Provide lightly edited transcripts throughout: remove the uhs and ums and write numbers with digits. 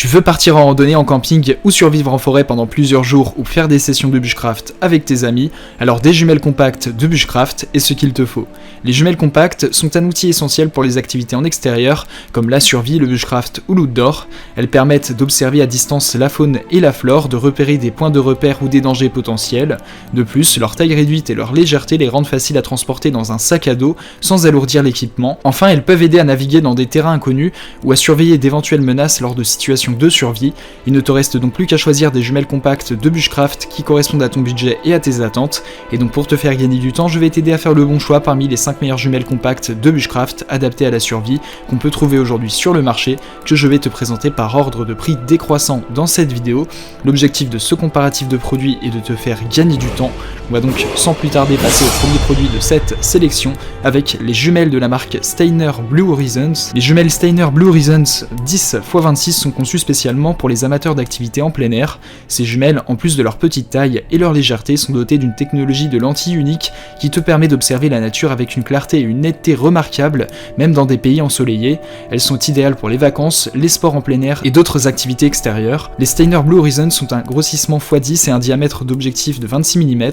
Tu veux partir en randonnée, en camping ou survivre en forêt pendant plusieurs jours ou faire des sessions de bushcraft avec tes amis, alors des jumelles compactes de bushcraft est ce qu'il te faut. Les jumelles compactes sont un outil essentiel pour les activités en extérieur comme la survie, le bushcraft ou l'outdoor. Elles permettent d'observer à distance la faune et la flore, de repérer des points de repère ou des dangers potentiels. De plus, leur taille réduite et leur légèreté les rendent faciles à transporter dans un sac à dos sans alourdir l'équipement. Enfin, elles peuvent aider à naviguer dans des terrains inconnus ou à surveiller d'éventuelles menaces lors de situations de survie. Il ne te reste donc plus qu'à choisir des jumelles compactes de bushcraft qui correspondent à ton budget et à tes attentes. Et donc pour te faire gagner du temps, je vais t'aider à faire le bon choix parmi les 5 meilleures jumelles compactes de bushcraft adaptées à la survie qu'on peut trouver aujourd'hui sur le marché, que je vais te présenter par ordre de prix décroissant dans cette vidéo. L'objectif de ce comparatif de produits est de te faire gagner du temps. On va donc sans plus tarder passer au premier produit de cette sélection avec les jumelles de la marque Steiner Blue Horizons. Les jumelles Steiner Blue Horizons 10x26 sont conçues spécialement pour les amateurs d'activités en plein air. Ces jumelles, en plus de leur petite taille et leur légèreté, sont dotées d'une technologie de lentille unique qui te permet d'observer la nature avec une clarté et une netteté remarquables, même dans des pays ensoleillés. Elles sont idéales pour les vacances, les sports en plein air et d'autres activités extérieures. Les Steiner Blue Horizons ont un grossissement x10 et un diamètre d'objectif de 26 mm.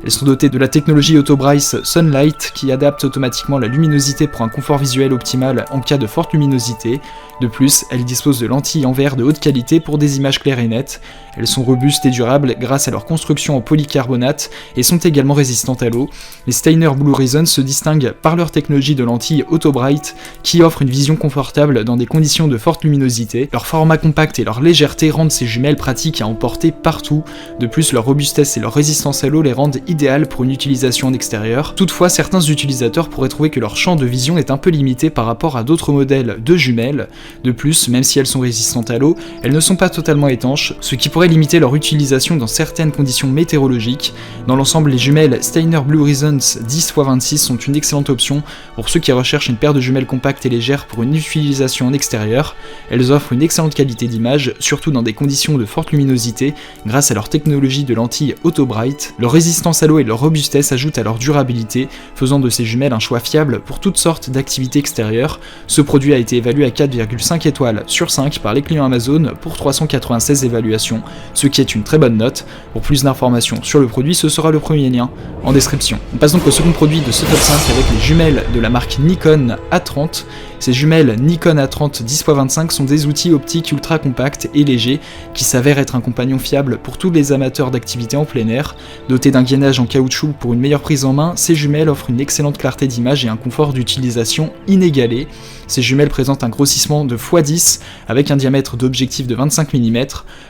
Elles sont dotées de la technologie Autobright Sunlight qui adapte automatiquement la luminosité pour un confort visuel optimal en cas de forte luminosité. De plus, elles disposent de lentilles en verre de haute qualité pour des images claires et nettes. Elles sont robustes et durables grâce à leur construction en polycarbonate et sont également résistantes à l'eau. Les Steiner Blue Horizons se distinguent par leur technologie de lentilles Autobright qui offre une vision confortable dans des conditions de forte luminosité. Leur format compact et leur légèreté rendent ces jumelles pratiques à emporter partout. De plus, leur robustesse et leur résistance à l'eau les rendent idéales pour une utilisation en extérieur. Toutefois, certains utilisateurs pourraient trouver que leur champ de vision est un peu limité par rapport à d'autres modèles de jumelles. De plus, même si elles sont résistantes à l'eau, elles ne sont pas totalement étanches, ce qui pourrait limiter leur utilisation dans certaines conditions météorologiques. Dans l'ensemble, les jumelles Steiner Blue Horizons 10x26 sont une excellente option pour ceux qui recherchent une paire de jumelles compactes et légères pour une utilisation en extérieur. Elles offrent une excellente qualité d'image, surtout dans des conditions de forte luminosité, grâce à leur technologie de lentilles Autobright. Leur résistance à l'eau et leur robustesse ajoutent à leur durabilité, faisant de ces jumelles un choix fiable pour toutes sortes d'activités extérieures. Ce produit a été évalué à 4,5 étoiles sur 5 par les clients Amazon pour 396 évaluations, ce qui est une très bonne note. Pour plus d'informations sur le produit, ce sera le premier lien en description. On passe donc au second produit de ce top 5 avec les jumelles de la marque Nikon A30. Ces jumelles Nikon A30 10x25 sont des outils optiques ultra compacts et légers qui s'avèrent être un compagnon fiable pour tous les amateurs d'activités en plein air. Dotés d'un gainage en caoutchouc pour une meilleure prise en main, ces jumelles offrent une excellente clarté d'image et un confort d'utilisation inégalé. Ces jumelles présentent un grossissement de x10 avec un diamètre d'objectif de 25 mm.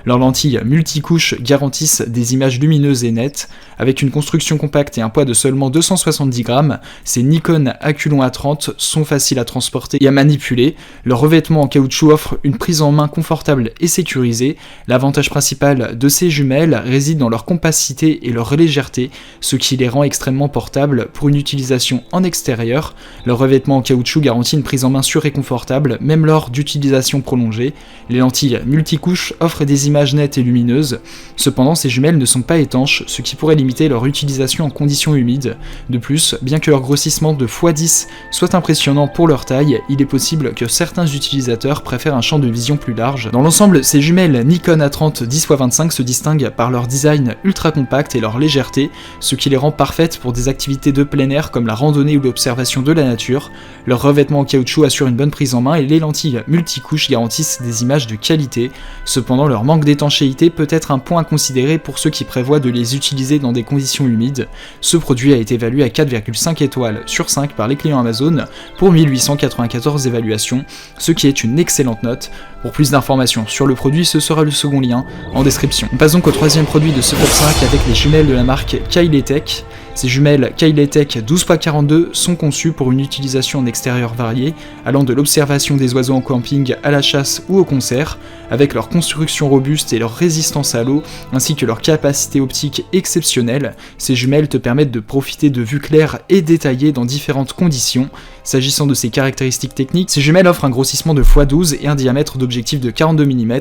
Leurs lentilles multicouches garantissent des images lumineuses et nettes. Avec une construction compacte et un poids de seulement 270 grammes, ces Nikon Aculon A30 sont faciles à transporter et à manipuler. Leur revêtement en caoutchouc offre une prise en main confortable et sécurisée. L'avantage principal de ces jumelles réside dans leur compacité et leur légèreté, ce qui les rend extrêmement portables pour une utilisation en extérieur. Leur revêtement en caoutchouc garantit une prise en main sûre et confortable, même lors d'utilisation prolongée. Les lentilles multicouches offrent des images nettes et lumineuses. Cependant, ces jumelles ne sont pas étanches, ce qui pourrait limiter leur utilisation en conditions humides. De plus, bien que leur grossissement de x10 soit impressionnant pour leur taille, il est possible que certains utilisateurs préfèrent un champ de vision plus large. Dans l'ensemble, ces jumelles Nikon A30 10x25 se distinguent par leur design ultra compact et leur légèreté, ce qui les rend parfaites pour des activités de plein air comme la randonnée ou l'observation de la nature. Leur revêtement en caoutchouc assure une bonne prise en main et les lentilles multicouches garantissent des images de qualité. Cependant, leur manque d'étanchéité peut être un point à considérer pour ceux qui prévoient de les utiliser dans des conditions humides. Ce produit a été évalué à 4,5 étoiles sur 5 par les clients Amazon pour 1894 évaluations, ce qui est une excellente note. Pour plus d'informations sur le produit, ce sera le second lien en description. On passe donc au troisième produit de ce top 5 avec les jumelles de la marque Kailetech. Ces jumelles Kailetech 12x42 sont conçues pour une utilisation en extérieur variée, allant de l'observation des oiseaux en camping à la chasse ou au concert. Avec leur construction robuste et leur résistance à l'eau, ainsi que leur capacité optique exceptionnelle, ces jumelles te permettent de profiter de vues claires et détaillées dans différentes conditions. S'agissant de ses caractéristiques techniques, ces jumelles offrent un grossissement de x12 et un diamètre d'objectif de 42 mm.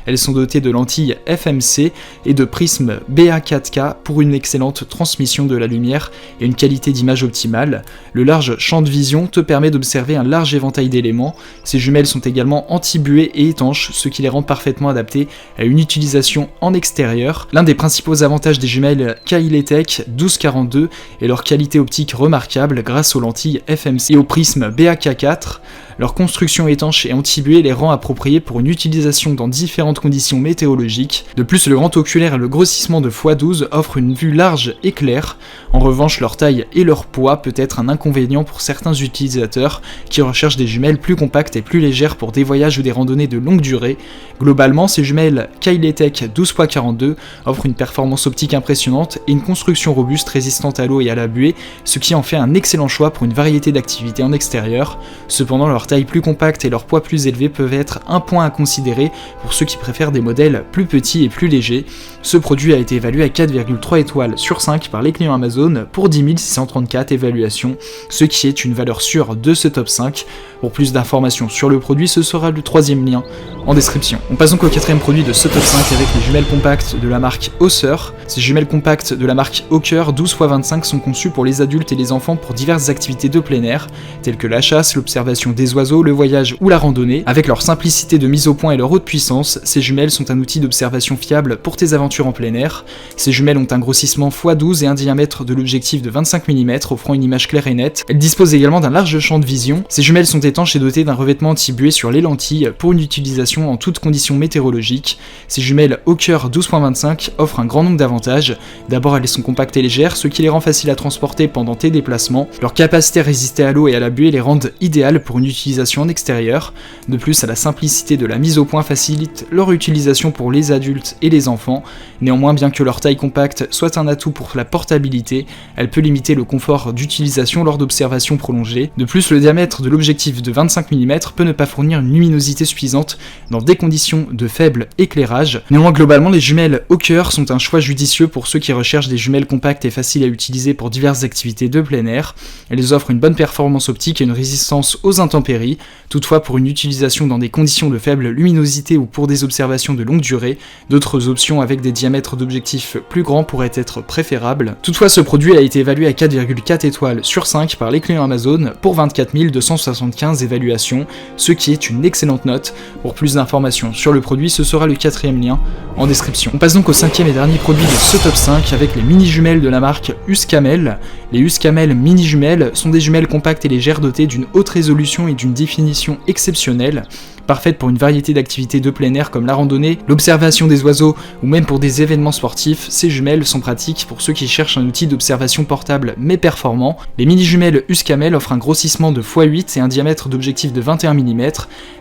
Elles sont dotées de lentilles FMC et de prismes BA4K pour une excellente transmission de la lumière lumière et une qualité d'image optimale. Le large champ de vision te permet d'observer un large éventail d'éléments. Ces jumelles sont également anti-buée et étanches, ce qui les rend parfaitement adaptées à une utilisation en extérieur. L'un des principaux avantages des jumelles Kailetech 1242 est leur qualité optique remarquable grâce aux lentilles FMC et au prisme BAK4. Leur construction étanche et anti-buée les rend appropriées pour une utilisation dans différentes conditions météorologiques. De plus, le grand oculaire et le grossissement de x12 offrent une vue large et claire. En revanche, leur taille et leur poids peut être un inconvénient pour certains utilisateurs qui recherchent des jumelles plus compactes et plus légères pour des voyages ou des randonnées de longue durée. Globalement, ces jumelles Kailetech 12x42 offrent une performance optique impressionnante et une construction robuste résistante à l'eau et à la buée, ce qui en fait un excellent choix pour une variété d'activités en extérieur. Cependant, leur taille plus compacte et leur poids plus élevé peuvent être un point à considérer pour ceux qui préfèrent des modèles plus petits et plus légers. Ce produit a été évalué à 4,3 étoiles sur 5 par les clients Amazon pour 10 634 évaluations, ce qui est une valeur sûre de ce top 5. Pour plus d'informations sur le produit, ce sera le troisième lien en description. On passe donc au quatrième produit de ce top 5 avec les jumelles compactes de la marque Hauser. Ces jumelles compactes de la marque Hawker 12x25 sont conçues pour les adultes et les enfants pour diverses activités de plein air, telles que la chasse, l'observation des oiseaux, le voyage ou la randonnée. Avec leur simplicité de mise au point et leur haute puissance, ces jumelles sont un outil d'observation fiable pour tes aventures en plein air. Ces jumelles ont un grossissement x12 et un diamètre de l'objectif de 25 mm, offrant une image claire et nette. Elles disposent également d'un large champ de vision. Ces jumelles sont étanches et dotées d'un revêtement anti-buée sur les lentilles pour une utilisation en toutes conditions météorologiques. Ces jumelles Hawker 12.25 offrent un grand nombre d'avantages. D'abord, elles sont compactes et légères, ce qui les rend faciles à transporter pendant tes déplacements. Leur capacité à résister à l'eau et à la buée les rendent idéales pour une utilisation en extérieur. De plus, la simplicité de la mise au point facilite leur utilisation pour les adultes et les enfants. Néanmoins, bien que leur taille compacte soit un atout pour la portabilité, elle peut limiter le confort d'utilisation lors d'observations prolongées. De plus, le diamètre de l'objectif de 25 mm peut ne pas fournir une luminosité suffisante dans des conditions de faible éclairage. Néanmoins, globalement, les jumelles Hawker sont un choix judicieux pour ceux qui recherchent des jumelles compactes et faciles à utiliser pour diverses activités de plein air. Elles offrent une bonne performance optique et une résistance aux intempéries. Toutefois, pour une utilisation dans des conditions de faible luminosité ou pour des observations de longue durée, d'autres options avec des diamètres d'objectifs plus grands pourraient être préférables. Toutefois, ce produit a été évalué à 4,4 étoiles sur 5 par les clients Amazon pour 24 275 évaluations, ce qui est une excellente note. Pour plus d'informations sur le produit, ce sera le quatrième lien en description. On passe donc au cinquième et dernier produit de ce top 5 avec les mini-jumelles de la marque Uscamel. Les Uscamel mini-jumelles sont des jumelles compactes et légères dotées d'une haute résolution et d'une définition exceptionnelle. Parfaite pour une variété d'activités de plein air comme la randonnée, l'observation des oiseaux ou même pour des événements sportifs, ces jumelles sont pratiques pour ceux qui cherchent un outil d'observation portable mais performant. Les mini-jumelles Uscamel offrent un grossissement de x8 et un diamètre d'objectif de 21 mm.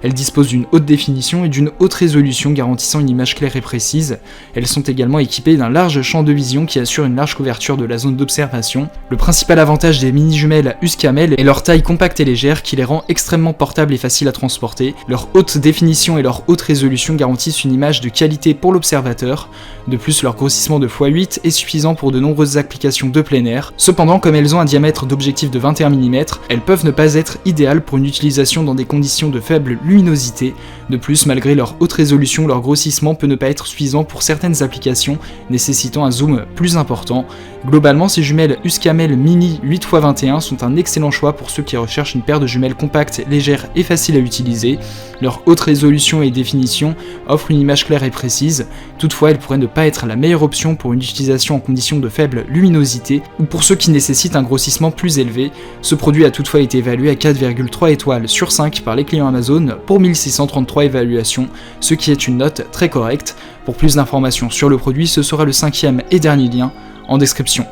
Elles disposent d'une haute définition et d'une haute résolution garantissant une image claire et précise. Elles sont également équipées d'un large champ de vision qui assure une large couverture de la zone d'observation. Le principal avantage des mini-jumelles Uscamel est leur taille compacte et légère qui les rend extrêmement portables et faciles à transporter. Leur haute définition et leur haute résolution garantissent une image de qualité pour l'observateur. De plus, leur grossissement de x8 est suffisant pour de nombreuses applications de plein air. Cependant, comme elles ont un diamètre d'objectif de 21 mm, elles peuvent ne pas être idéales pour une utilisation dans des conditions de faible luminosité. De plus, malgré leur haute résolution, leur grossissement peut ne pas être suffisant pour certaines applications nécessitant un zoom plus important. Globalement, ces jumelles Uscamel Mini 8x21 sont un excellent choix pour ceux qui recherchent une paire de jumelles compactes, légères et faciles à utiliser. Leur haute résolution et définition offrent une image claire et précise. Toutefois, elles pourraient ne pas être la meilleure option pour une utilisation en conditions de faible luminosité ou pour ceux qui nécessitent un grossissement plus élevé. Ce produit a toutefois été évalué à 4,3 étoiles sur 5 par les clients Amazon pour 1633 évaluations, ce qui est une note très correcte. Pour plus d'informations sur le produit, ce sera le cinquième et dernier lien en description.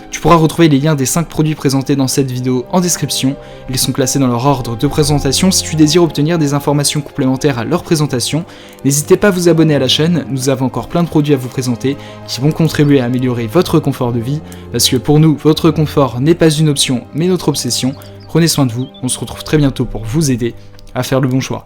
Tu pourras retrouver les liens des 5 produits présentés dans cette vidéo en description. Ils sont classés dans leur ordre de présentation si tu désires obtenir des informations complémentaires à leur présentation. N'hésitez pas à vous abonner à la chaîne, nous avons encore plein de produits à vous présenter qui vont contribuer à améliorer votre confort de vie, parce que pour nous, votre confort n'est pas une option mais notre obsession. Prenez soin de vous, on se retrouve très bientôt pour vous aider à faire le bon choix.